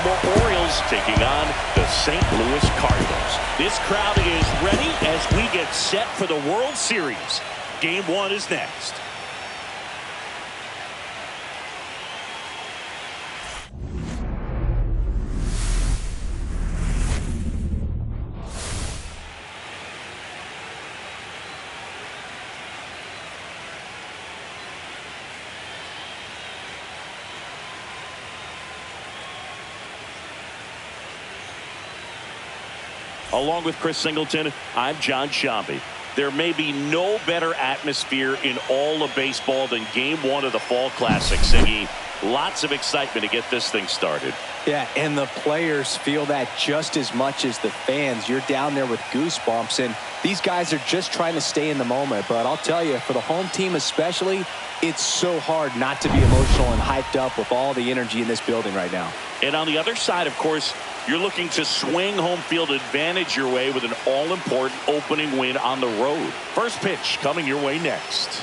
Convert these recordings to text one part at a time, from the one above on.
Baltimore Orioles taking on the St. Louis Cardinals. This crowd is ready as we get set for the World Series. Game 1 is next. Along with Chris Singleton, I'm John Sciambi. There may be no better atmosphere in all of baseball than Game 1 of the Fall Classic, Singy. Lots of excitement to get this thing started. Yeah, and the players feel that just as much as the fans. You're down there with goosebumps, and these guys are just trying to stay in the moment. But I'll tell you, for the home team especially, it's so hard not to be emotional and hyped up with all the energy in this building right now. And on the other side, of course, you're looking to swing home field advantage your way with an all-important opening win on the road. First pitch coming your way next.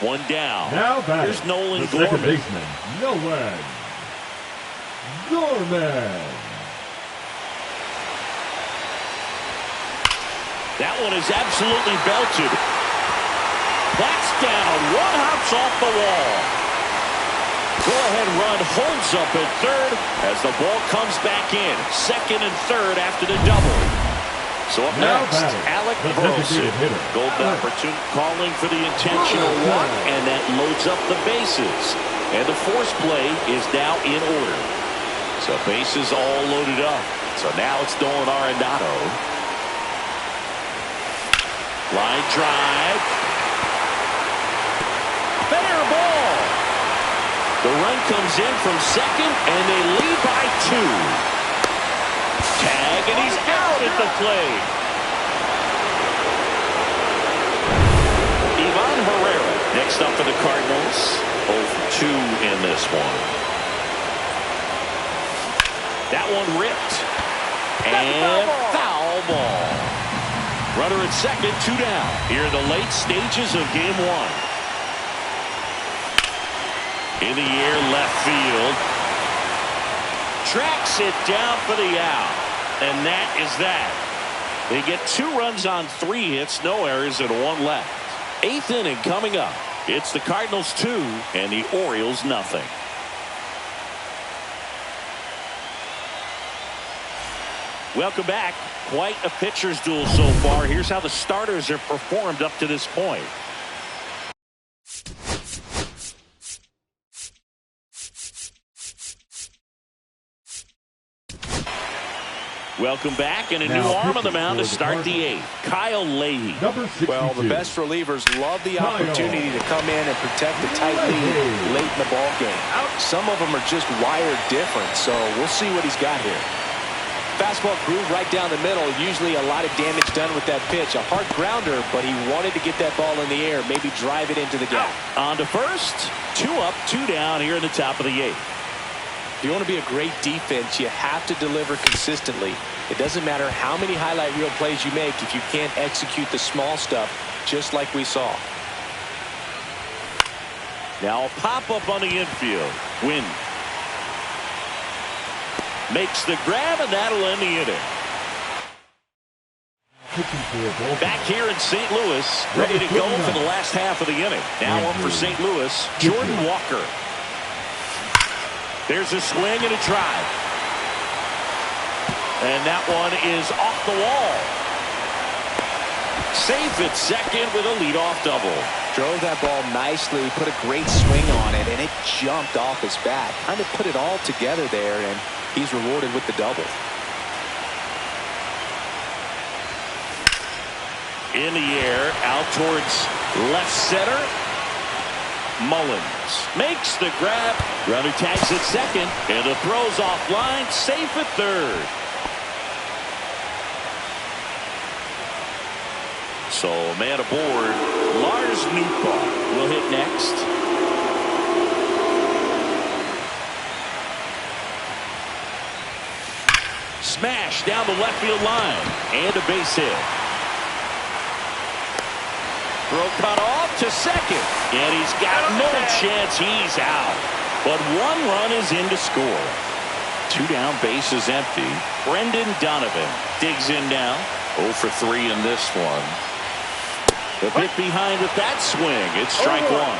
One down. Now here's Nolan the second Gorman. baseman, Nolan Gorman. That one is absolutely belted. That's down. One hops off the wall. Go-ahead run holds up at third as the ball comes back in. Second and third after the double. So up Now next, Alec Burleson. Golden opportunity calling for the intentional walk, and that loads up the bases. And the force play is now in order. So bases all loaded up. So now it's Nolan Arenado. Line drive. Fair ball. The run comes in from second, and they lead by 2. Tag, and he's out at the plate. Ivan Herrera next up for the Cardinals. 0 for 2 in this one. That one ripped. And foul ball. Runner at second, 2 down. Here in the late stages of Game 1. In the air, left field. Tracks it down for the out. And that is that. They get 2 runs on 3 hits, no errors, and 1 left. 8th inning coming up. It's the Cardinals 2 and the Orioles nothing. Welcome back. Quite a pitcher's duel so far. Here's how the starters have performed up to this point. Welcome back, and a new arm on the mound to start the 8th. Kyle Leahy. Well, the best relievers love the opportunity to come in and protect the tight lead late in the ball game. Some of them are just wired different, so we'll see what he's got here. Fastball groove right down the middle. Usually a lot of damage done with that pitch. A hard grounder, but he wanted to get that ball in the air, maybe drive it into the gap. On to first. 2 up, 2 down here in the top of the 8th. If you want to be a great defense, you have to deliver consistently. It doesn't matter how many highlight reel plays you make if you can't execute the small stuff, just like we saw. Now a pop-up on the infield. Win. Makes the grab, and that'll end the inning. Back here in St. Louis, ready to go for the last half of the inning. Now up for St. Louis, Jordan Walker. There's a swing and a drive. And that one is off the wall. Safe at second with a leadoff double. Drove that ball nicely, put a great swing on it, and it jumped off his bat. Kind of put it all together there, and he's rewarded with the double. In the air, out towards left center. Mullins makes the grab. Runner tags at second, and the throw's offline. Safe at third. So, man aboard. Lars Nootbaar will hit next. Smash down the left field line, and a base hit. Throw cut off to second. And he's got no chance. He's out. But one run is in to score. 2 down, bases empty. Brendan Donovan digs in now. 0 for 3 in this one. The bit behind with that swing. It's strike one.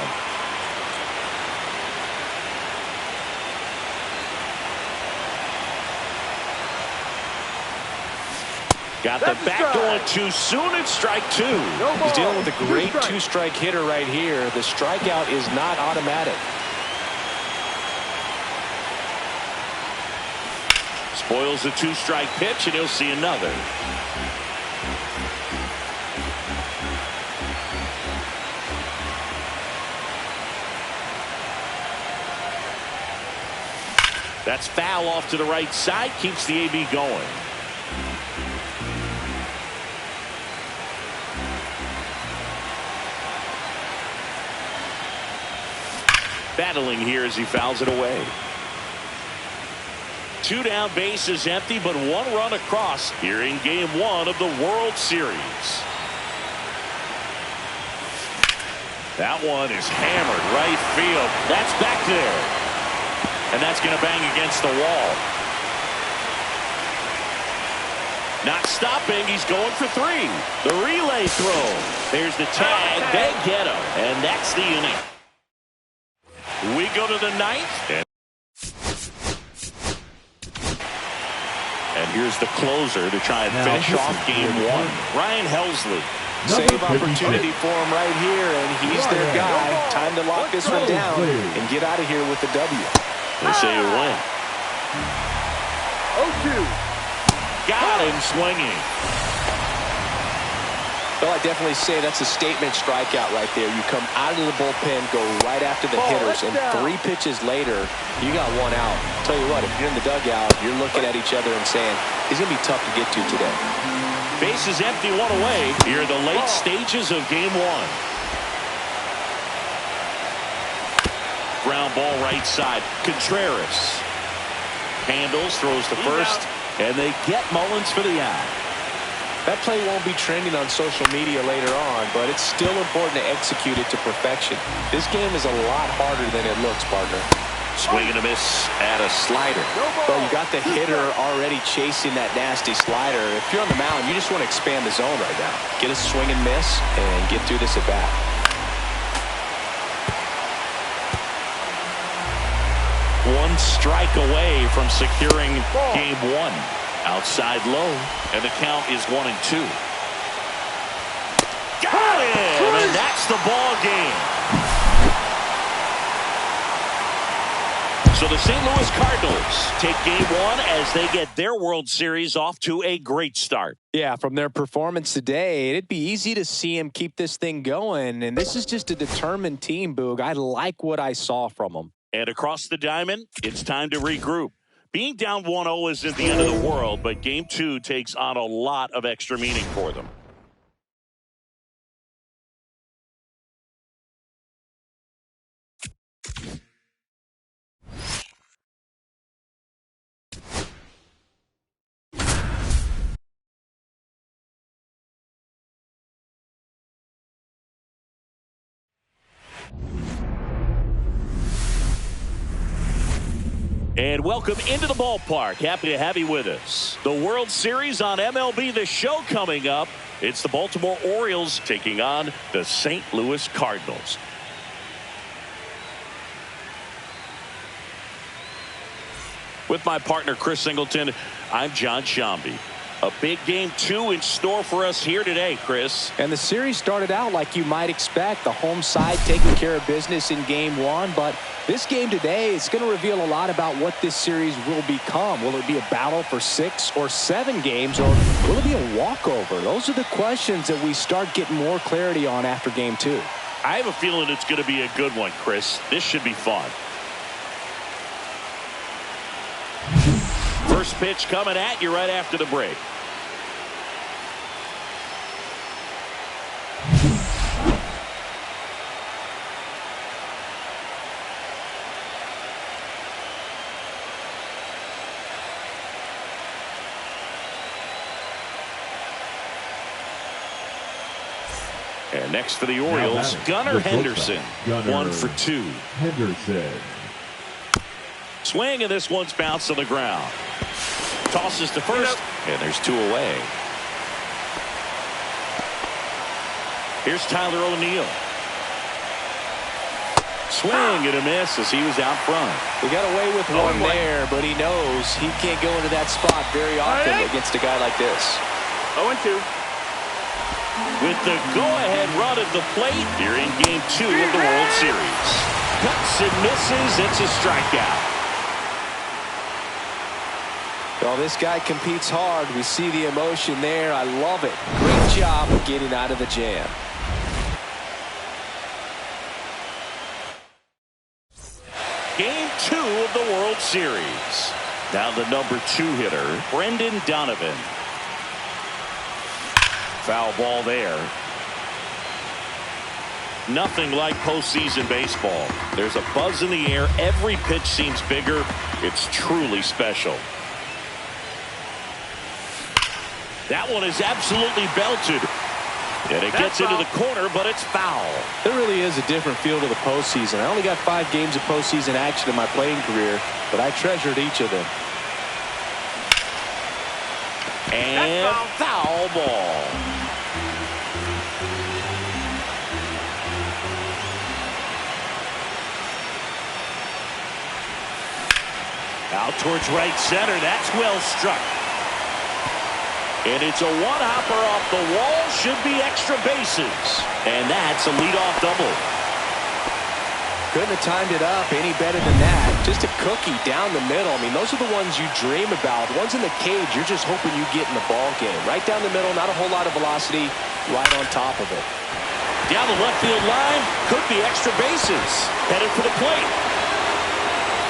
Got the bat going too soon. It's strike 2. He's dealing with a great two-strike hitter right here. The strikeout is not automatic. Spoils the 2-strike pitch, and he'll see another. That's foul off to the right side. Keeps the AB going. Battling here as he fouls it away. 2 down, bases empty, but 1 run across here in Game 1 of the World Series. That one is hammered right field. That's back there. And that's going to bang against the wall. Not stopping. He's going for 3. The relay throw. There's the tag. They get him. And that's the inning. We go to the 9th. And here's the closer to try and finish off Game 1. Ryan Helsley. Save opportunity for him right here, and he's their guy. Time to lock this one down and get out of here with the W. They say a win. 0-2. Got him swinging. Well, I definitely say that's a statement strikeout right there. You come out of the bullpen, go right after the hitters, and 3 pitches later, you got 1 out. Tell you what, if you're in the dugout, you're looking at each other and saying, he's going to be tough to get to today. Bases empty, 1 away. Here are the late stages of Game 1. Ground ball right side. Contreras handles, throws to first, and they get Mullins for the out. That play won't be trending on social media later on, but it's still important to execute it to perfection. This game is a lot harder than it looks, partner. Swing and a miss at a slider. Well, you got the hitter already chasing that nasty slider. If you're on the mound, you just want to expand the zone right now. Get a swing and miss and get through this at bat. One strike away from securing Game 1. Outside low, and the count is 1-2. Got it! And that's the ball game. So the St. Louis Cardinals take Game 1 as they get their World Series off to a great start. Yeah, from their performance today, it'd be easy to see him keep this thing going. And this is just a determined team, Boog. I like what I saw from them. And across the diamond, it's time to regroup. Being down 1-0 isn't the end of the world, but Game 2 takes on a lot of extra meaning for them. And welcome into the ballpark. Happy to have you with us. The World Series on MLB The Show coming up. It's the Baltimore Orioles taking on the St. Louis Cardinals. With my partner, Chris Singleton, I'm John Shambi. A big Game 2 in store for us here today, Chris. And the series started out like you might expect. The home side taking care of business in Game 1. But this game today is going to reveal a lot about what this series will become. Will it be a battle for 6 or 7 games, or will it be a walkover? Those are the questions that we start getting more clarity on after Game 2. I have a feeling it's going to be a good one, Chris. This should be fun. First pitch coming at you right after the break. And Next for the Orioles, Gunnar Henderson. 1 for 2. Henderson. Swing, and this one's bounced to the ground. Tosses to first, and there's 2 away. Here's Tyler O'Neill. Swing and a miss as he was out front. He got away with one there, but he knows he can't go into that spot very often against a guy like this. 0-2. With the go-ahead run at the plate, you're in Game 2 of the World Series. Cuts and misses. It's a strikeout. Well, this guy competes hard. We see the emotion there. I love it. Great job of getting out of the jam. Game 2 of the World Series. Now the number 2 hitter, Brendan Donovan. Foul ball there. Nothing like postseason baseball. There's a buzz in the air. Every pitch seems bigger. It's truly special. That one is absolutely belted. And it gets into the corner, but it's foul. There really is a different feel to the postseason. I only got 5 games of postseason action in my playing career, but I treasured each of them. And foul ball. Out towards right center. That's well struck. And it's a one-hopper off the wall. Should be extra bases. And that's a leadoff double. Couldn't have timed it up any better than that. Just a cookie down the middle. I mean, those are the ones you dream about. The ones in the cage, you're just hoping you get in the ball game. Right down the middle, not a whole lot of velocity, right on top of it. Down the left field line, could be extra bases. Headed for the plate.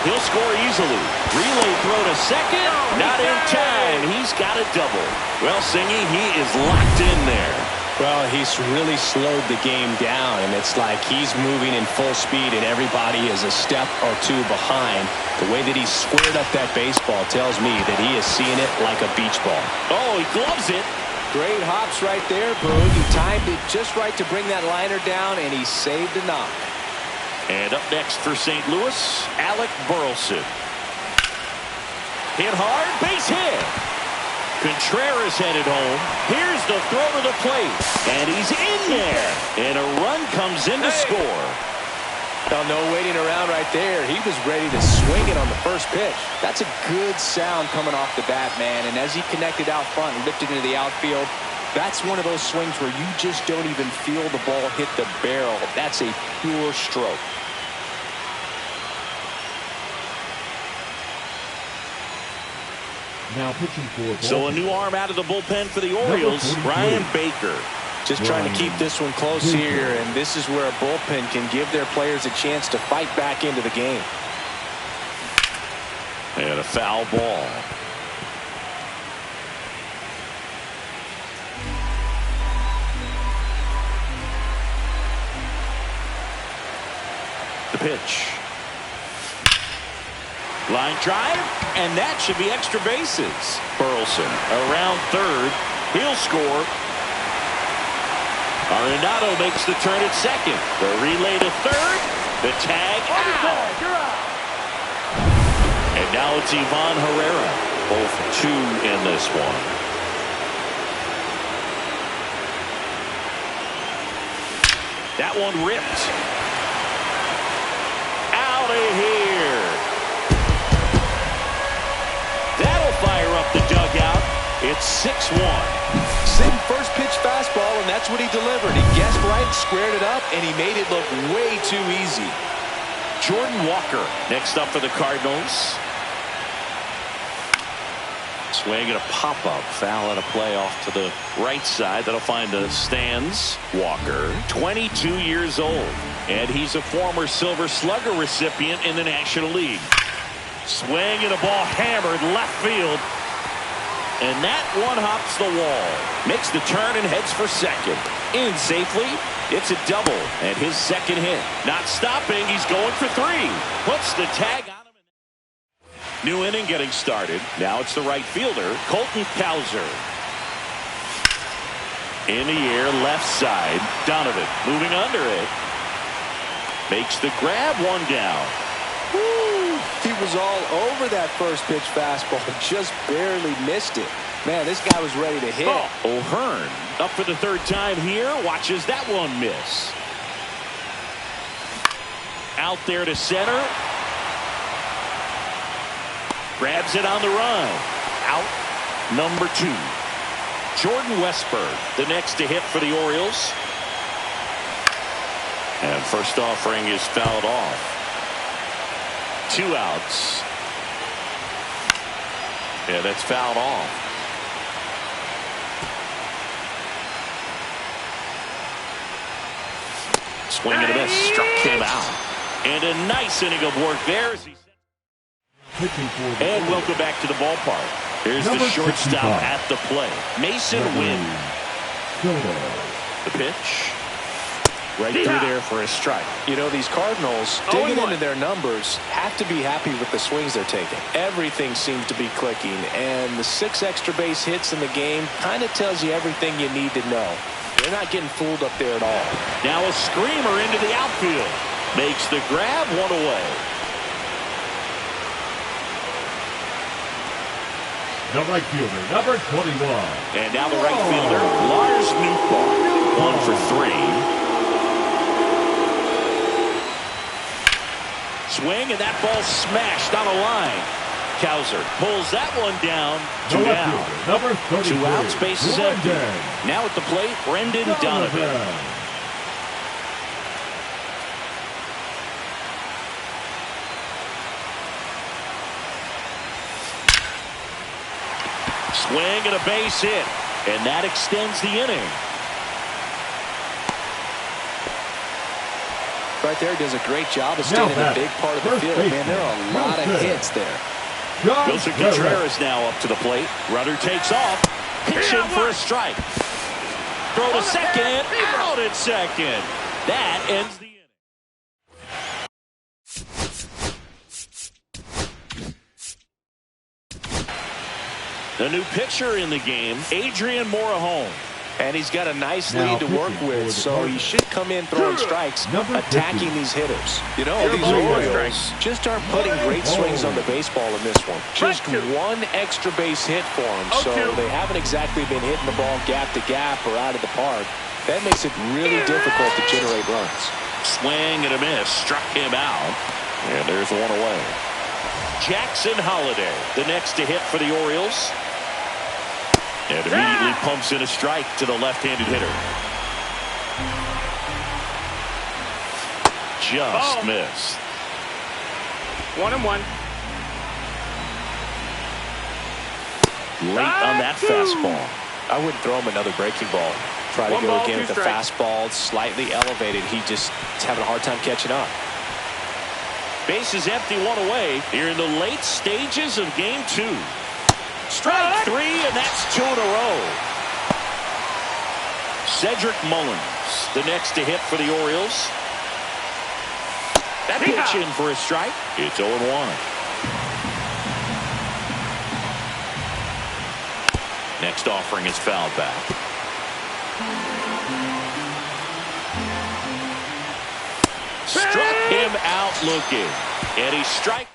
He'll score easily. Relay throw to second. Not in time. He's got a double. Well, Singy, he is locked in there. Well, he's really slowed the game down, and it's like he's moving in full speed, and everybody is a step or 2 behind. The way that he squared up that baseball tells me that he is seeing it like a beach ball. Oh, he gloves it. Great hops right there, Boog. He timed it just right to bring that liner down, and he saved a knock. And up next for St. Louis, Alec Burleson. Hit hard, base hit. Contreras headed home. Here's the throw to the plate. And he's in there. And a run comes in to score. Well, no waiting around right there. He was ready to swing it on the first pitch. That's a good sound coming off the bat, man. And as he connected out front and lifted into the outfield, that's one of those swings where you just don't even feel the ball hit the barrel. That's a pure stroke. Now pitching for So a new arm out of the bullpen for the Orioles, Ryan Baker. Just trying to keep this one close here, and this is where a bullpen can give their players a chance to fight back into the game. And a foul ball. The pitch. Line drive, and that should be extra bases. Burleson around third. He'll score. Arenado makes the turn at second. The relay to third. The tag out. And now it's Ivan Herrera. Both 2 in this one. That one ripped. Out of here. That'll fire up the dugout. It's 6-1. Same first pitch fastball, and that's what he delivered. He guessed right, squared it up, and he made it look way too easy. Jordan Walker next up for the Cardinals. Swing and a pop-up. Foul and a play off to the right side. That'll find the stands. Walker, 22 years old, and he's a former Silver Slugger recipient in the National League. Swing and a ball hammered left field. And that one hops the wall. Makes the turn and heads for second. In safely. It's a double. And his second hit. Not stopping. He's going for 3. Puts the tag on him. New inning getting started. Now it's the right fielder, Colton Cowser. In the air, left side. Donovan moving under it. Makes the grab, one down. Woo! He was all over that first pitch fastball. Just barely missed it. Man, this guy was ready to hit. O'Hearn up for the third time here. Watches that one miss. Out there to center. Grabs it on the run. Out number 2. Jordan Westburg, the next to hit for the Orioles. And first offering is fouled off. 2 outs. Yeah, that's fouled off. Swing and a miss. Struck him out. And a nice inning of work there. And welcome back to the ballpark. Here's the shortstop at the plate. Mason Wynn. The pitch. Right through there for a strike. You know, these Cardinals, digging into their numbers, have to be happy with the swings they're taking. Everything seems to be clicking, and the 6 extra base hits in the game kind of tells you everything you need to know. They're not getting fooled up there at all. Now a screamer into the outfield. Makes the grab, one away. The right fielder, number 21. And now the right fielder, Lars Nootbaar. 1 for 3. Swing, and that ball smashed on a line. Cowser pulls that one down. 2 down. Number 33. 2 outs, bases empty. Now at the plate, Brendan Donovan. Swing and a base hit, and that extends the inning. Right there, does a great job of staying in a big part of the field. Man, there are a lot of hits there. Wilson Contreras now up to the plate. Runner takes off. Pitching for a strike. Throw to second. Out at second. That ends the inning. The new pitcher in the game, Adrian Morejon. And he's got a nice lead to work with, so he should come in throwing strikes, attacking these hitters. You know, these Orioles just aren't putting great swings on the baseball in this one. Just 1 extra base hit for them, so they haven't exactly been hitting the ball gap to gap or out of the park. That makes it really difficult to generate runs. Swing and a miss, struck him out, and there's 1 away. Jackson Holliday, the next to hit for the Orioles. And immediately pumps in a strike to the left-handed hitter. Just missed. 1-1. Late on that fastball. I wouldn't throw him another breaking ball. Try to go again with the fastball, slightly elevated. He's having a hard time catching up. Base is empty, 1 away here in the late stages of game 2. Strike 3, and that's 2 in a row. Cedric Mullins, the next to hit for the Orioles. That pitch in for a strike. It's 0-1. Next offering is fouled back. Struck him out looking, and he strikes.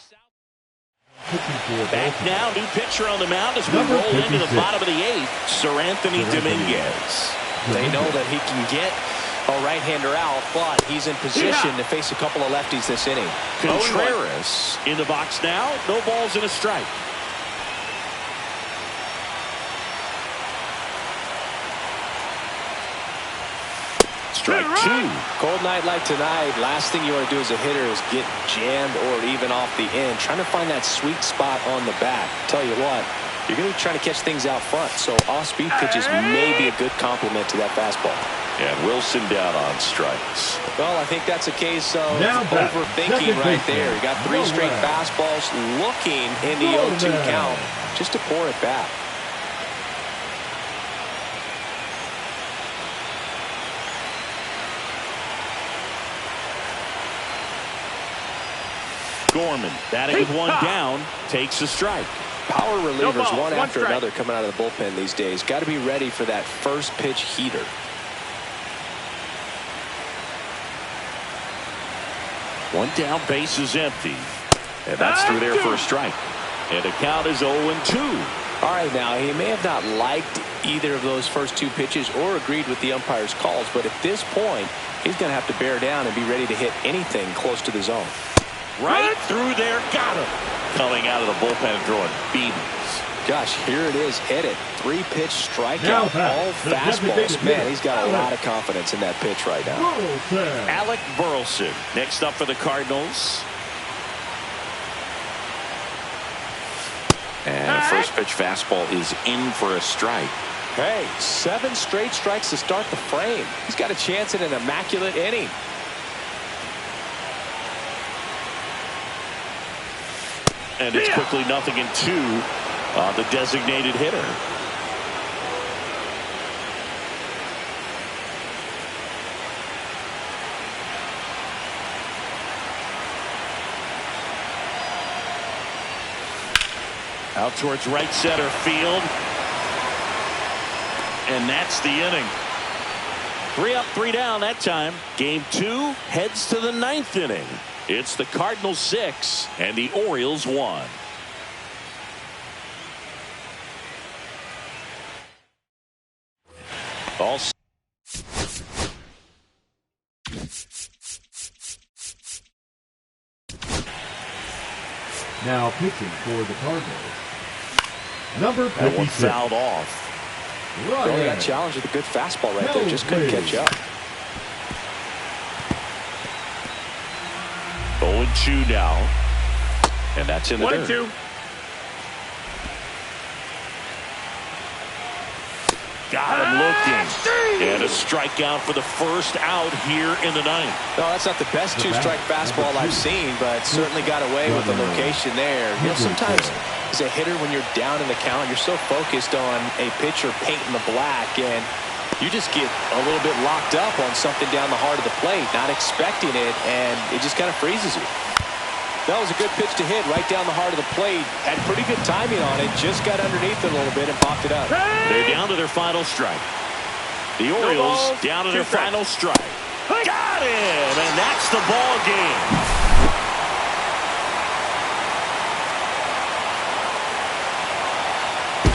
Back now, new pitcher on the mound as we roll into the bottom of the 8th, Sir Anthony Dominguez. They know that he can get a right-hander out, but he's in position to face a couple of lefties this inning. Contreras in the box now, no balls and a strike. Strike 2. Cold night like tonight, last thing you want to do as a hitter is get jammed or even off the end. Trying to find that sweet spot on the bat. Tell you what, you're going to be trying to catch things out front, so off-speed pitches may be a good complement to that fastball. And Wilson down on strikes. Well, I think that's a case of overthinking right there. You got 3 straight fastballs looking in the 0-2 count just to pour it back. Gorman batting with 1 down, takes a strike. Power relievers one after another coming out of the bullpen these days. Got to be ready for that first pitch heater. One down, base is empty. And that's through there for a strike. And the count is 0-2. All right, now, he may have not liked either of those first two pitches or agreed with the umpire's calls, but at this point, he's going to have to bear down and be ready to hit anything close to the zone. Right through there, got him. Coming out of the bullpen and throwing beatings. Gosh, here it is, hit it. 3-pitch strikeout, all fastballs. Man, he's got a lot of confidence in that pitch right now. Alec Burleson next up for the Cardinals. And a first pitch fastball is in for a strike. Hey, 7 straight strikes to start the frame. He's got a chance at an immaculate inning. And it's quickly 0-2 on the designated hitter. Out towards right center field. And that's the inning. 3 up, 3 down that time. Game 2 heads to the 9th inning. It's the Cardinals 6 and the Orioles 1. All now pitching for the Cardinals, number 56. That one fouled off. Well, he got challenged with a good fastball right there. Just couldn't catch up. 0-2 now. And that's in the dirt. 1-2. Got him looking. And a strikeout for the first out here in the 9th. No, that's not the best 2-strike fastball I've seen, but certainly got away with the location there. You know, sometimes as a hitter, when you're down in the count, you're so focused on a pitcher painting the black, and you just get a little bit locked up on something down the heart of the plate, not expecting it, and it just kind of freezes you. That was a good pitch to hit right down the heart of the plate. Had pretty good timing on it. Just got underneath it a little bit and popped it up. They're down to their final strike. The Orioles down to their final strike. Got him! And that's the ball game.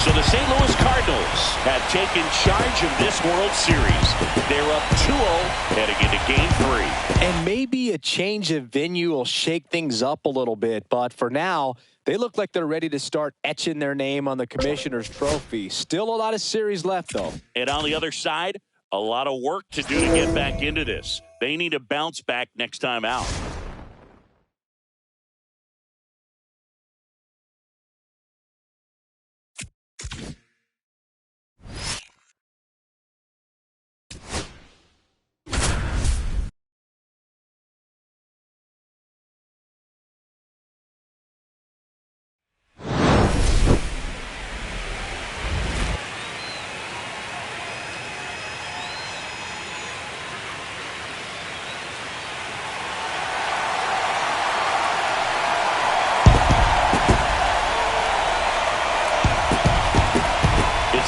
So the St. Louis Cardinals have taken charge of this World Series. They're up 2-0 heading into Game 3. And maybe a change of venue will shake things up a little bit, but for now, they look like they're ready to start etching their name on the Commissioner's Trophy. Still a lot of series left, though. And on the other side, a lot of work to do to get back into this. They need to bounce back next time out.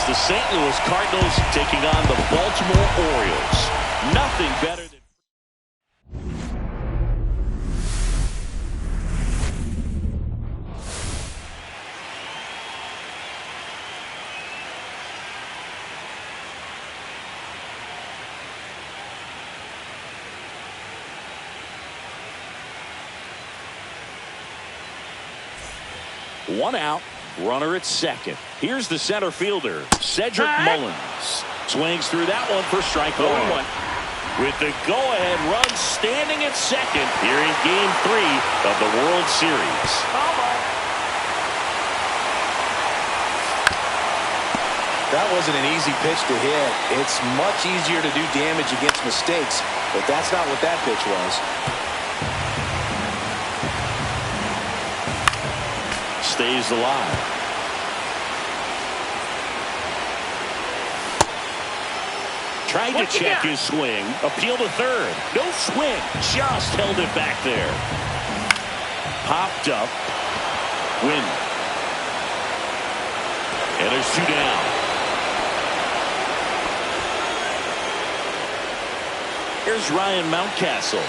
The St. Louis Cardinals taking on the Baltimore Orioles. Nothing better than... One out. Runner at second. Here's the center fielder, Cedric Mullins. Swings through that one for strike 1. With the go-ahead run standing at second here in Game 3 of the World Series. That wasn't an easy pitch to hit. It's much easier to do damage against mistakes, but that's not what that pitch was. Stays alive. Tried to check his swing. Appeal to third. No swing. Just held it back there. Popped up. Win. And there's 2 down. Here's Ryan Mountcastle.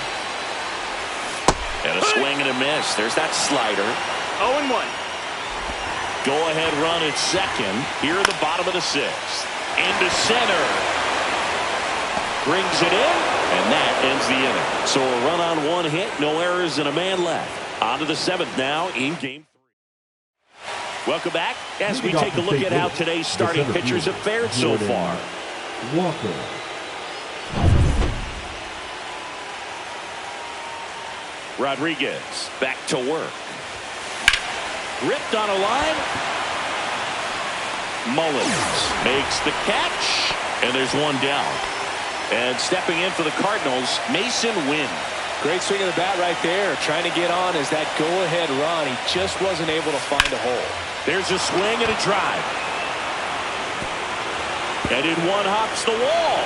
And a swing and a miss. There's that slider. 0-1. Go-ahead run at second. Here in the bottom of the 6th. Into center. Brings it in. And that ends the inning. So a run on 1 hit. No errors and a man left. On to the 7th now in game 3. Welcome back as we take a look at how today's starting pitchers have fared so far. Walker. Rodriguez back to work. Ripped on a line. Mullins makes the catch. And there's 1 down. And stepping in for the Cardinals, Masyn Winn. Great swing of the bat right there. Trying to get on as that go-ahead run. He just wasn't able to find a hole. There's a swing and a drive. And in 1 hops the wall.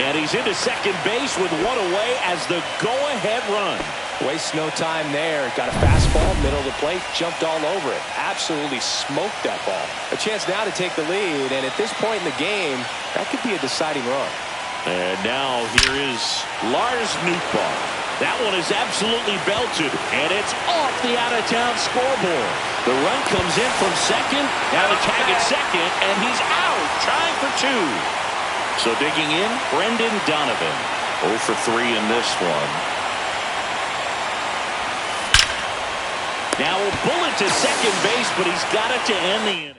And he's into second base with 1 away as the go-ahead run. Wastes no time there. Got a fastball, middle of the plate, jumped all over it. Absolutely smoked that ball. A chance now to take the lead, and at this point in the game, that could be a deciding run. And now here is Lars Nootbaar. That one is absolutely belted, and it's off the out-of-town scoreboard. The run comes in from second, now the tag at second, and he's out, trying for 2. So digging in, Brendan Donovan. 0 for 3 in this one. Now a bullet to second base, but he's got it to end the inning.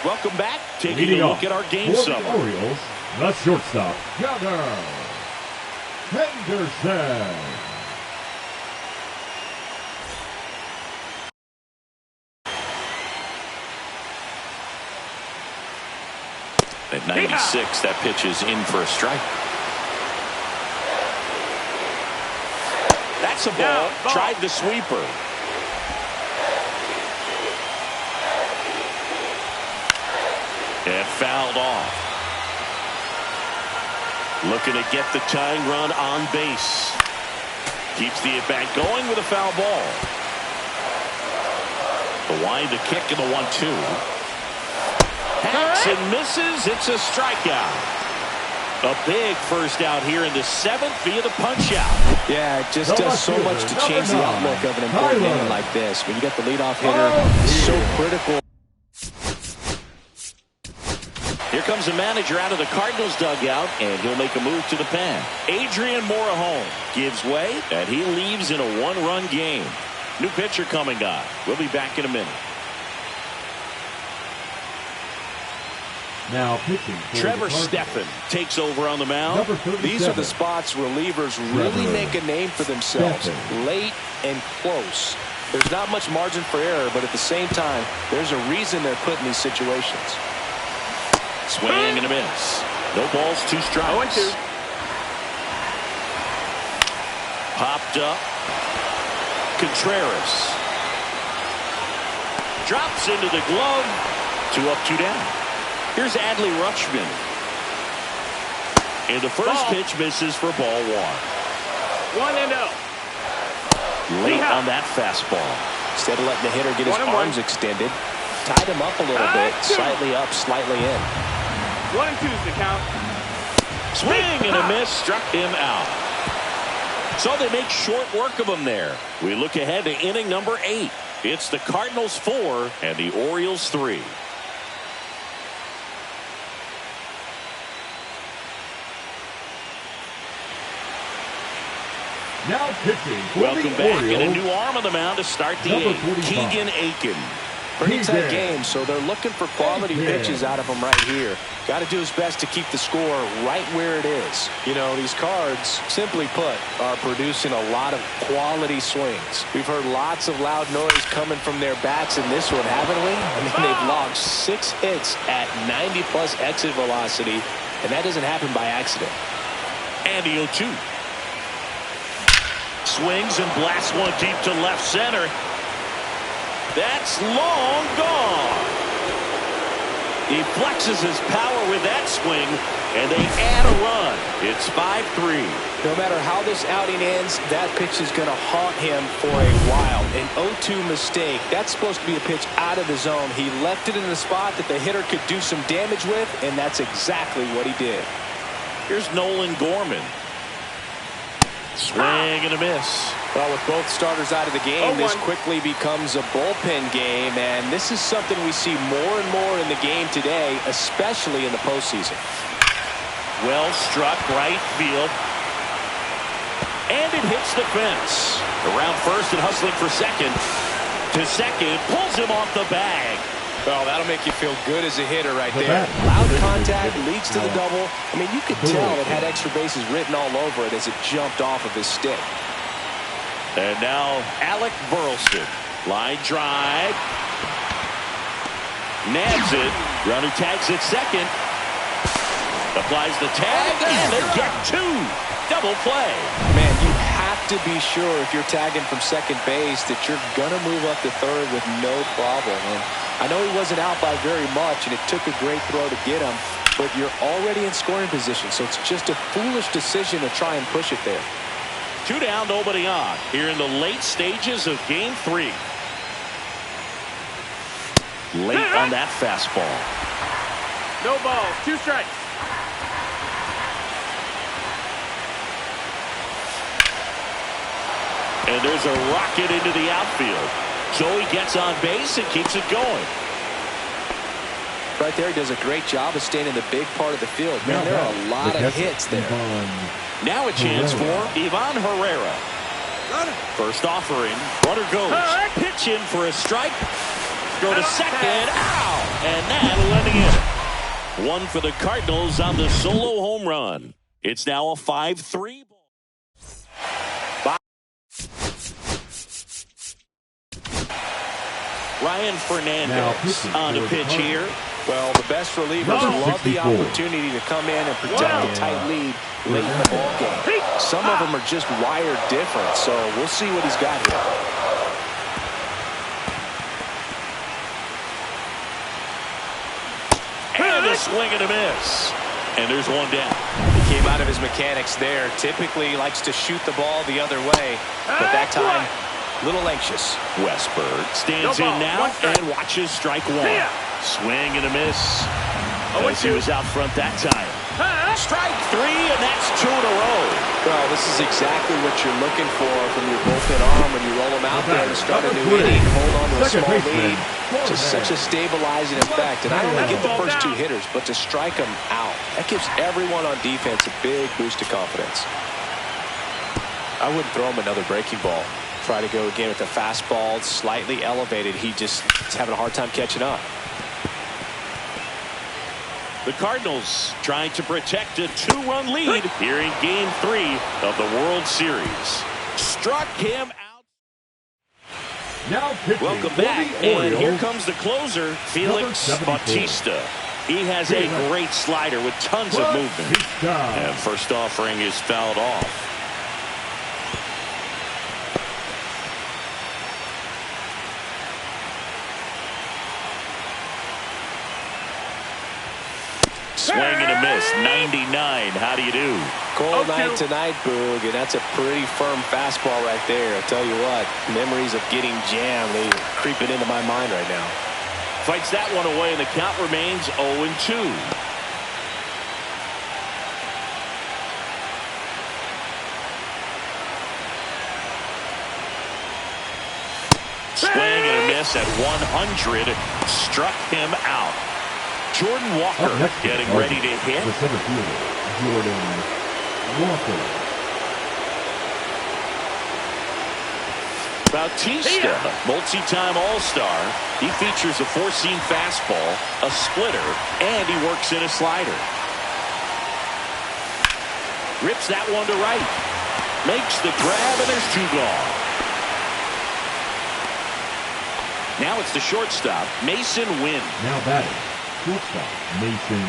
Welcome back. Taking a look at our game summary. Orioles, the shortstop, Gunnar Henderson. At 96, that pitch is in for a strike. That's a ball. Tried the sweeper. And fouled off. Looking to get the tying run on base. Keeps the at-bat going with a foul ball. The wind, the kick, and the 1-2. Hacks and misses. It's a strikeout. A big first out here in the 7th via the punch-out. Yeah, it just does so much to change the outlook of an important inning like this. When you get the leadoff hitter, so critical. Here comes the manager out of the Cardinals dugout, and he'll make a move to the pen. Adrian Morejon gives way, and he leaves in a 1-run game. New pitcher coming on. We'll be back in a minute. Now pitching for Trevor the Stephan takes over on the mound. These are the spots relievers really make a name for themselves. Late and close. There's not much margin for error, but at the same time, there's a reason they're put in these situations. Swing and a miss. No balls, 2 strikes. 0-2. Popped up. Contreras. Drops into the glove. 2 up, 2 down. Here's Adley Rutschman. And the first pitch misses for ball 1. 1-0. Late on that fastball. Instead of letting the hitter get his arms extended, tied him up a little bit, slightly up, slightly in. 1-2's the count. Swing and a miss, struck him out. So they make short work of him there. We look ahead to inning number 8. It's the Cardinals 4 and the Orioles 3. Now pitching for Welcome the back, Orioles, and a new arm on the mound to start the number 8th. 45. Keegan Aiken. Pretty tight game, so they're looking for quality pitches out of him right here. Got to do his best to keep the score right where it is. You know, these Cards, simply put, are producing a lot of quality swings. We've heard lots of loud noise coming from their bats in this one, haven't we? I mean, they've logged 6 hits at 90-plus exit velocity, and that doesn't happen by accident. And the 0-2. Swings and blasts one deep to left center. That's long gone. He flexes his power with that swing, and they add a run. It's 5-3. No matter how this outing ends, that pitch is going to haunt him for a while. An 0-2 mistake. That's supposed to be a pitch out of the zone. He left it in a spot that the hitter could do some damage with, and that's exactly what he did. Here's Nolan Gorman. Swing and a miss. Well, with both starters out of the game, this quickly becomes a bullpen game, and this is something we see more and more in the game today, especially in the postseason. Well struck, right field. And it hits the fence. Around first and hustling for second. To second, pulls him off the bag. Well, that'll make you feel good as a hitter right there. Loud contact leads to the double. I mean, you could tell it had extra bases written all over it as it jumped off of his stick. And now Alec Burleson. Line drive. Nabs it. Runner tags at second. Applies the tag, and they get two. Double play. Man, you have to be sure if you're tagging from second base that you're going to move up to third with no problem. And I know he wasn't out by very much, and it took a great throw to get him, but you're already in scoring position, so it's just a foolish decision to try and push it there. 2 down, nobody on. Here in the late stages of Game 3. Late on that fastball. No balls, 2 strikes. And there's a rocket into the outfield. Joey gets on base and keeps it going. Right there, he does a great job of staying in the big part of the field. Man, there are a lot of hits there. Now a chance for Ivan Herrera. First offering. Runner goes. Pitch in for a strike. Go to second. Ow! And that'll end it. One for the Cardinals on the solo home run. It's now a 5-3 ball. Ryan Fernandez on the pitch here. Well, the best relievers love the opportunity to come in and protect a tight lead late in the ball game. Some of them are just wired different, so we'll see what he's got here. And a swing and a miss. And there's one down. He came out of his mechanics there. Typically he likes to shoot the ball the other way, but that time a little anxious. Westberg stands in now and watches strike one. Swing and a miss. As he was out front that time. Strike 3, and that's 2 in a row. Well, this is exactly what you're looking for from your bullpen arm when you roll them out there to start a new inning, hold on to a small lead. Just such a stabilizing effect. And I only get the first 2 hitters, but to strike them out, that gives everyone on defense a big boost of confidence. I wouldn't throw him another breaking ball. Try to go again with the fastball, slightly elevated. He's having a hard time catching up. The Cardinals trying to protect a 2-run lead here in Game 3 of the World Series. Struck him out. Now welcome back, and here comes the closer, Felix Bautista. He has a great slider with tons of movement. And first offering is fouled off. Swing and a miss, 99. How do you do? Cold night tonight, Boog, and that's a pretty firm fastball right there. I'll tell you what, memories of getting jammed, they're creeping into my mind right now. Fights that one away, and the count remains 0-2. Swing and a miss at 100. Struck him out. Jordan Walker getting ready to hit. The center fielder, Jordan Walker. Bautista, multi-time All-Star. He features a 4-seam fastball, a splitter, and he works in a slider. Rips that one to right. Makes the grab, and there's 2 gone. Now it's the shortstop, Mason Wynn. Now batting. Shortstop, Mason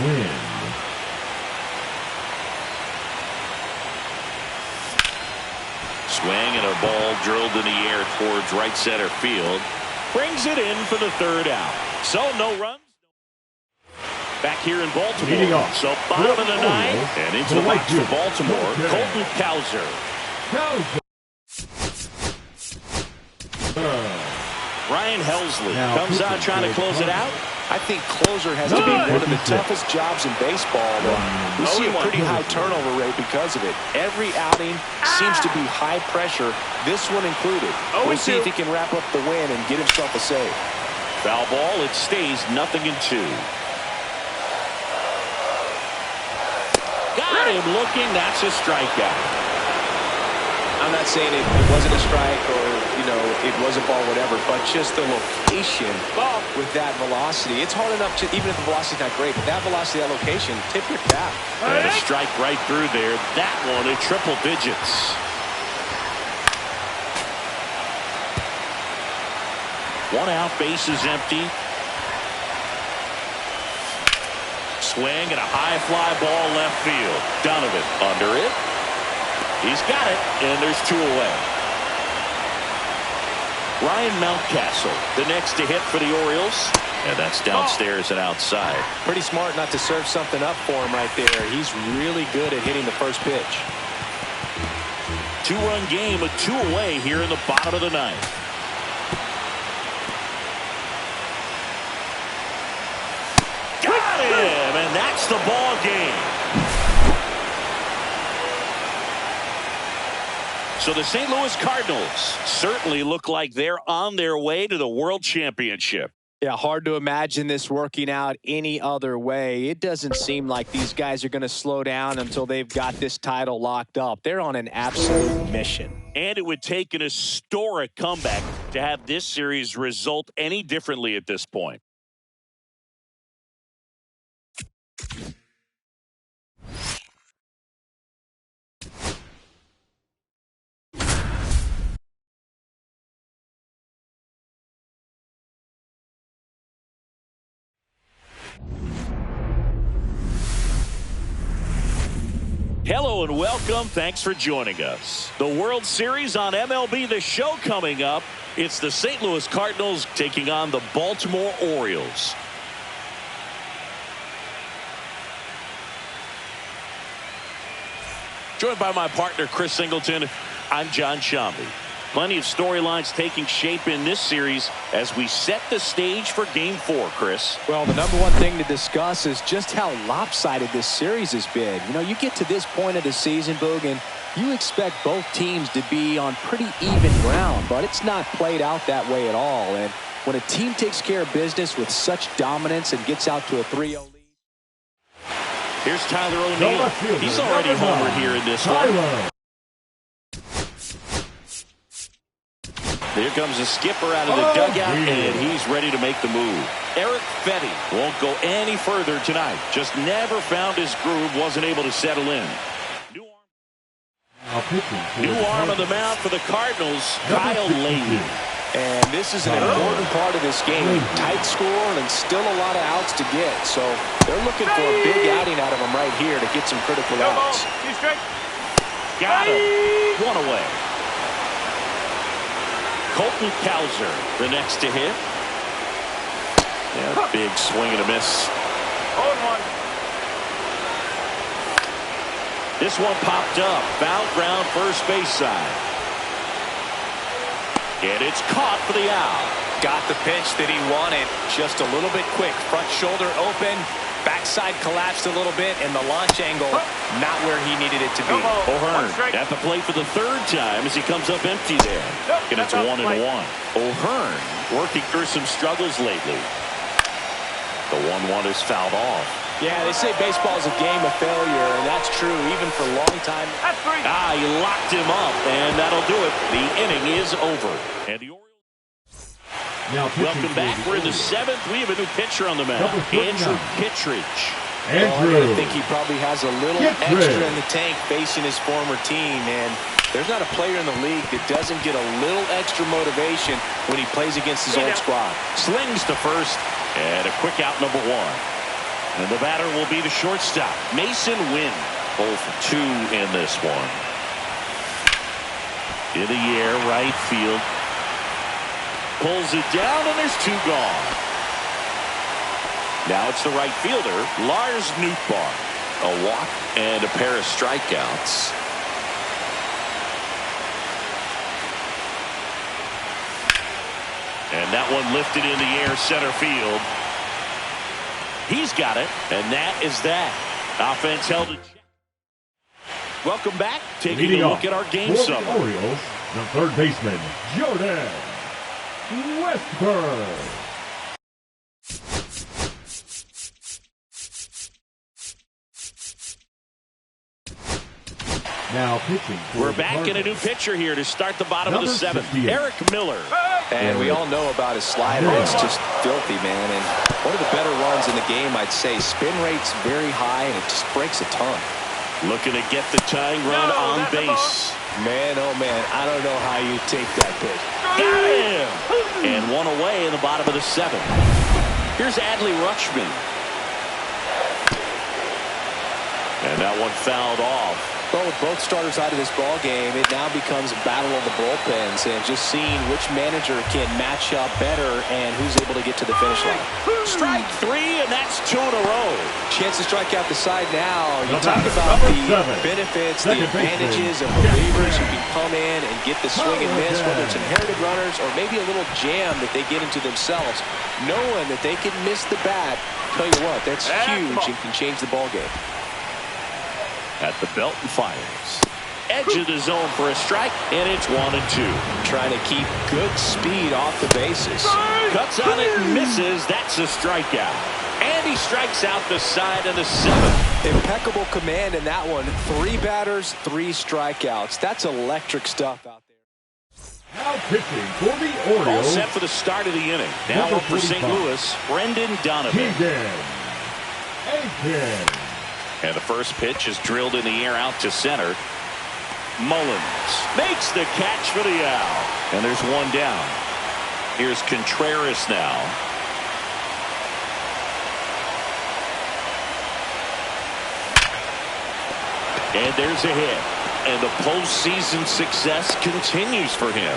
Wynn. Swing and a ball drilled in the air towards right center field. Brings it in for the 3rd out. So no runs. Back here in Baltimore. So Bottom of the ninth, and into the box for Baltimore, Colton Cowser. Ryan Helsley comes out trying to close it out. I think closer has to be one of the toughest jobs in baseball. We see a pretty high turnover rate because of it. Every outing seems to be high pressure, this one included. We'll see if he can wrap up the win and get himself a save. Foul ball, it stays 0-2. Got him looking, that's a strikeout. I'm not saying it wasn't a strike or, it was a ball, whatever, but just the location with that velocity. It's hard enough to, even if the velocity's not great, but that velocity, that location, tip your cap. And a strike right through there. That one in triple digits. One out, base is empty. Swing and a high fly ball left field. Donovan under it. He's got it, and there's 2 away. Ryan Mountcastle, the next to hit for the Orioles. And that's downstairs and outside. Pretty smart not to serve something up for him right there. He's really good at hitting the first pitch. 2-run game with 2 away here in the bottom of the ninth. Got him, and that's the ball game. So the St. Louis Cardinals certainly look like they're on their way to the World Championship. Yeah, hard to imagine this working out any other way. It doesn't seem like these guys are going to slow down until they've got this title locked up. They're on an absolute mission. And it would take an historic comeback to have this series result any differently at this point. Hello and welcome. Thanks for joining us. The World Series on MLB The Show coming up. It's the St. Louis Cardinals taking on the Baltimore Orioles. Joined by my partner, Chris Singleton, I'm John Shambi. Plenty of storylines taking shape in this series as we set the stage for Game 4, Chris. Well, the number one thing to discuss is just how lopsided this series has been. You get to this point of the season, Boog, and you expect both teams to be on pretty even ground, but it's not played out that way at all. And when a team takes care of business with such dominance and gets out to a 3-0 lead. Here's Tyler O'Neill. He's already homered here in this one. Here comes the skipper out of the dugout, and he's ready to make the move. Eric Fetty won't go any further tonight. Just never found his groove, wasn't able to settle in. New arm on the mound for the Cardinals, Kyle Lady. And this is an important part of this game. Tight score and still a lot of outs to get. So they're looking for a big outing out of them right here to get some critical outs. Got him. 1 away. Colton Cowser, the next to hit. Yeah, big swing and a miss. 0-1. This one popped up. Foul ground, first base side. And it's caught for the out. Got the pitch that he wanted. Just a little bit quick. Front shoulder open. Backside collapsed a little bit, and the launch angle not where he needed it to be. O'Hearn at the plate for the 3rd time as he comes up empty there. And it's 1-1. O'Hearn working through some struggles lately. The 1-1 is fouled off. Yeah, they say baseball is a game of failure, and that's true even for a long time. He locked him up, and that'll do it. The inning is over. And the Orioles. Welcome back. We're in the 7th. We have a new pitcher on the mound, Andrew Kittredge. I think he probably has a little extra in the tank facing his former team, and there's not a player in the league that doesn't get a little extra motivation when he plays against his old squad. Slings to first, and a quick out, number 1. And the batter will be the shortstop, Mason Wynn. 0 for 2 in this one. In the air, right field. Pulls it down, and there's 2 gone. Now it's the right fielder, Lars Nootbaar. A walk and a pair of strikeouts. And that one lifted in the air, center field. He's got it, and that is that. Offense held it. Welcome back. Taking a look at our game summary. Orioles, the third baseman, Jordan Westburg. Now pitching. We're back in a new pitcher here to start the bottom of the seventh. Eric Miller. And we all know about his slider. It's just filthy, man. And one of the better runs in the game, I'd say. Spin rate's very high, and it just breaks a ton. Looking to get the tying run on base. Man, oh man, I don't know how you take that pitch. Got him! And one away in the bottom of the seventh. Here's Adley Rutschman. And that one fouled off. Well, with both starters out of this ball game, it now becomes a battle of the bullpens and just seeing which manager can match up better and who's able to get to the finish line. Strike three, and that's 2 in a row. Chance to strike out the side now. You talk about the benefits, the advantages of relievers who can come in and get the swing and miss, whether it's inherited runners or maybe a little jam that they get into themselves, knowing that they can miss the bat. Tell you what, that's huge and can change the ball game. At the belt and fires. Edge of the zone for a strike, and it's 1-2. Trying to keep good speed off the bases. Cuts on it and misses. That's a strikeout. And he strikes out the side of the seventh. Impeccable command in that one. 3 batters, 3 strikeouts. That's electric stuff out there. Now pitching for the Orioles. All set for the start of the inning. Now up for St. Louis, Brendan Donovan. Aiken. And the first pitch is drilled in the air out to center. Mullins makes the catch for the out. And there's one down. Here's Contreras now. And there's a hit. And the postseason success continues for him.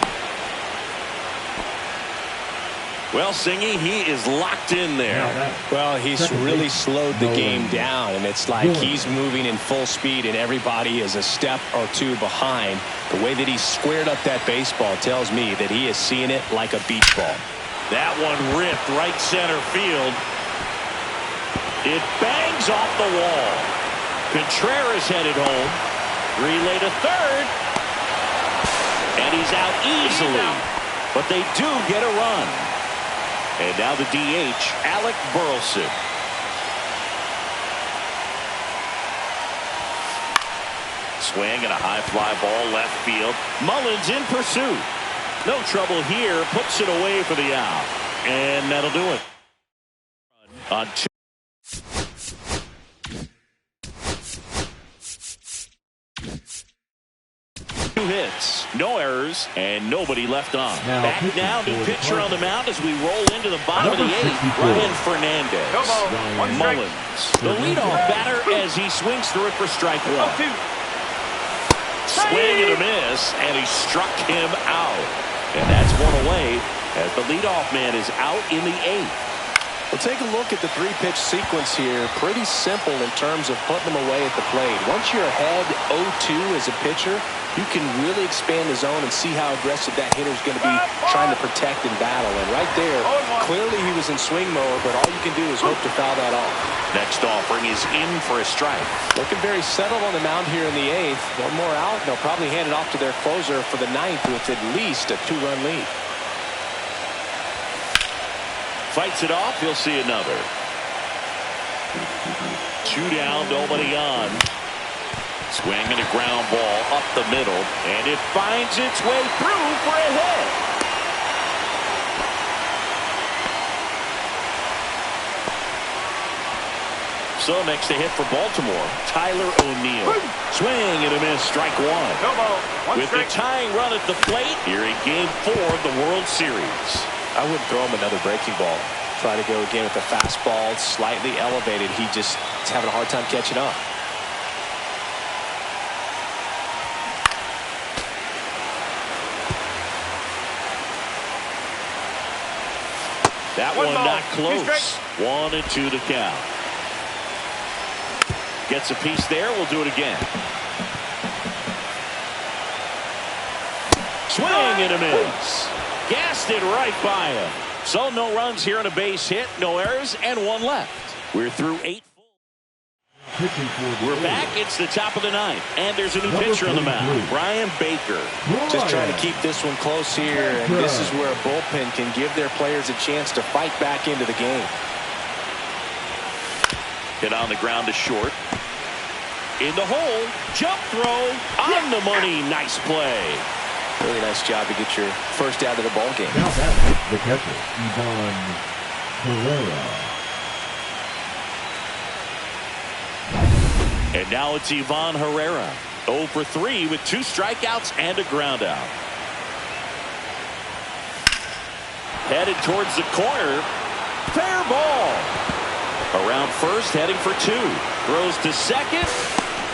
Well, Singy, he is locked in there. Well, he's really slowed the game down, and it's like he's moving in full speed, and everybody is a step or 2 behind. The way that he squared up that baseball tells me that he is seeing it like a beach ball. That one ripped right center field. It bangs off the wall. Contreras headed home. Relay to third. And he's out easily. But they do get a run. And now the DH, Alec Burleson. Swing and a high fly ball left field. Mullins in pursuit. No trouble here. Puts it away for the out. And that'll do it. On 2. Hits, no errors, and nobody left on. Back now, new pitcher on the mound as we roll into the bottom of the 8th. Ryan Fernandez. Mullins, the leadoff batter as he swings through it for strike 1. Swing and a miss, and he struck him out. And that's one away as the leadoff man is out in the 8th. Well, take a look at the 3-pitch sequence here. Pretty simple in terms of putting them away at the plate. Once you're ahead 0-2 as a pitcher, you can really expand the zone and see how aggressive that hitter is going to be trying to protect and battle. And right there, clearly he was in swing mode, but all you can do is hope to foul that off. Next offering is in for a strike. Looking very settled on the mound here in the 8th. One more out, and they'll probably hand it off to their closer for the 9th with at least a 2-run lead. Fights it off, he'll see another. 2 down, nobody on. Swing and a ground ball up the middle, and it finds its way through for a hit. So next a hit for Baltimore, Tyler O'Neill. Swing and a miss, strike 1. No ball. With the tying run at the plate, here in Game 4 of the World Series. I wouldn't throw him another breaking ball. Try to go again with the fastball, slightly elevated. He just is having a hard time catching up. That one not close. 1-2 to count. Gets a piece there. We'll do it again. Swing and a miss. Gassed it right by him. So no runs here on a base hit, no errors, and one left. We're through 8. We're back. It's the top of the ninth, and there's a new pitcher on the mound, Brian Baker. Just trying to keep this one close here, and this is where a bullpen can give their players a chance to fight back into the game. Hit on the ground to short. In the hole, jump throw, on the money. Nice play. Really nice job to get your first out of the ball game. Now batting, the catcher, Ivan Herrera. And now it's Ivan Herrera. 0 for 3 with 2 strikeouts and a ground out. Headed towards the corner. Fair ball. Around first, heading for 2. Throws to second.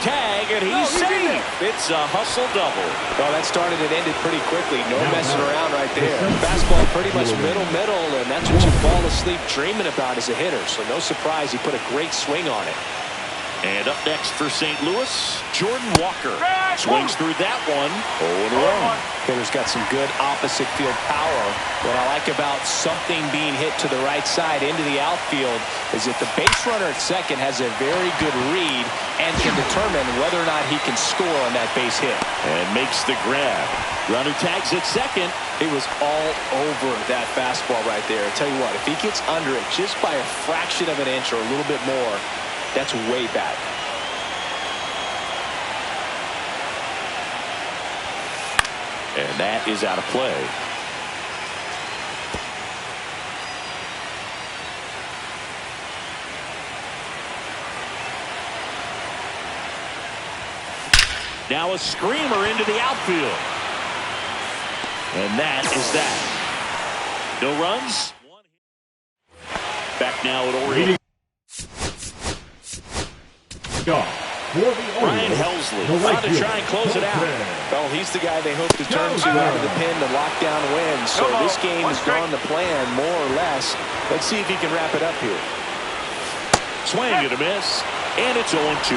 Tag, and he's safe. It's a hustle double. Well, that started and ended pretty quickly. No messing around right there. Fastball pretty much middle, and that's what you fall asleep dreaming about as a hitter. So no surprise he put a great swing on it. And up next for St. Louis, Jordan Walker. Swings through that one. 0-1. Hitter's got some good opposite field power. What I like about something being hit to the right side into the outfield is that the base runner at second has a very good read and can determine whether or not he can score on that base hit. And makes the grab. Runner tags at second. He was all over that fastball right there. I tell you what, if he gets under it just by a fraction of an inch or a little bit more, that's way back. And that is out of play. Now a screamer into the outfield. And that is that. No runs. Back now at Orioles. Ryan Helsley about to try and close it out. Well, he's the guy they hope to turn to out of the pen to lock down wins. So this game has gone to plan, more or less. Let's see if he can wrap it up here. Swing and a miss. And it's 0-2.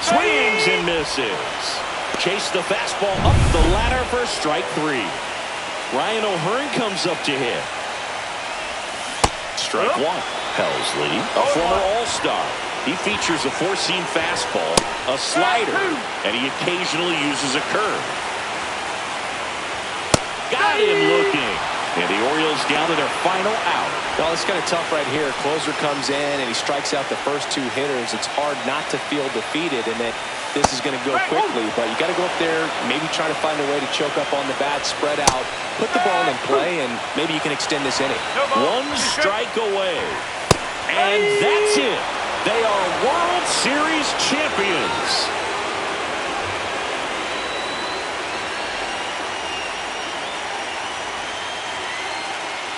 Swings and misses. Chase the fastball up the ladder for strike 3. Ryan O'Hearn comes up to hit. Strike 1. Helsley, a former All-Star. He features a 4-seam fastball, a slider, and he occasionally uses a curve. Got him looking. And the Orioles down to their final out. Well, it's kind of tough right here. Closer comes in and he strikes out the first 2 hitters. It's hard not to feel defeated and that this is going to go quickly. But you got to go up there, maybe try to find a way to choke up on the bat, spread out, put the ball in play, and maybe you can extend this inning. 1 strike away. And that's it. They are World Series champions.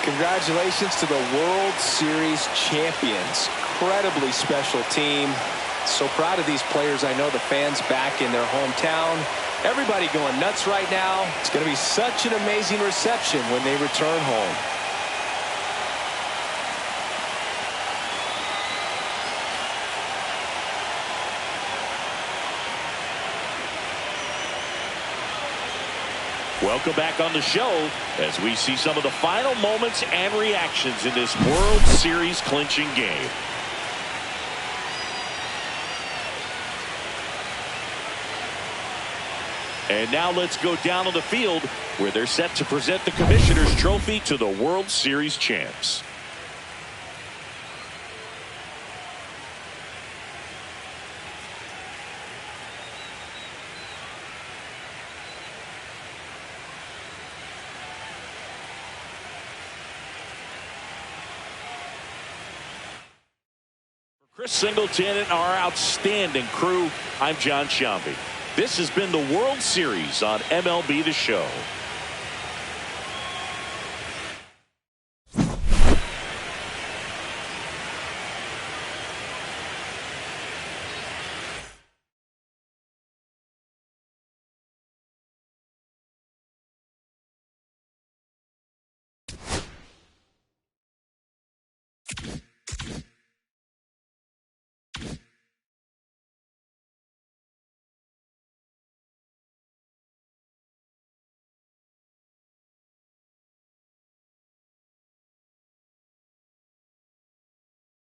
Congratulations to the World Series champions. Incredibly special team. So proud of these players. I know the fans back in their hometown. Everybody going nuts right now. It's going to be such an amazing reception when they return home. Welcome back on the show as we see some of the final moments and reactions in this World Series clinching game. And now let's go down on the field where they're set to present the Commissioner's Trophy to the World Series champs. Chris Singleton and our outstanding crew, I'm John Sciambi. This has been the World Series on MLB The Show.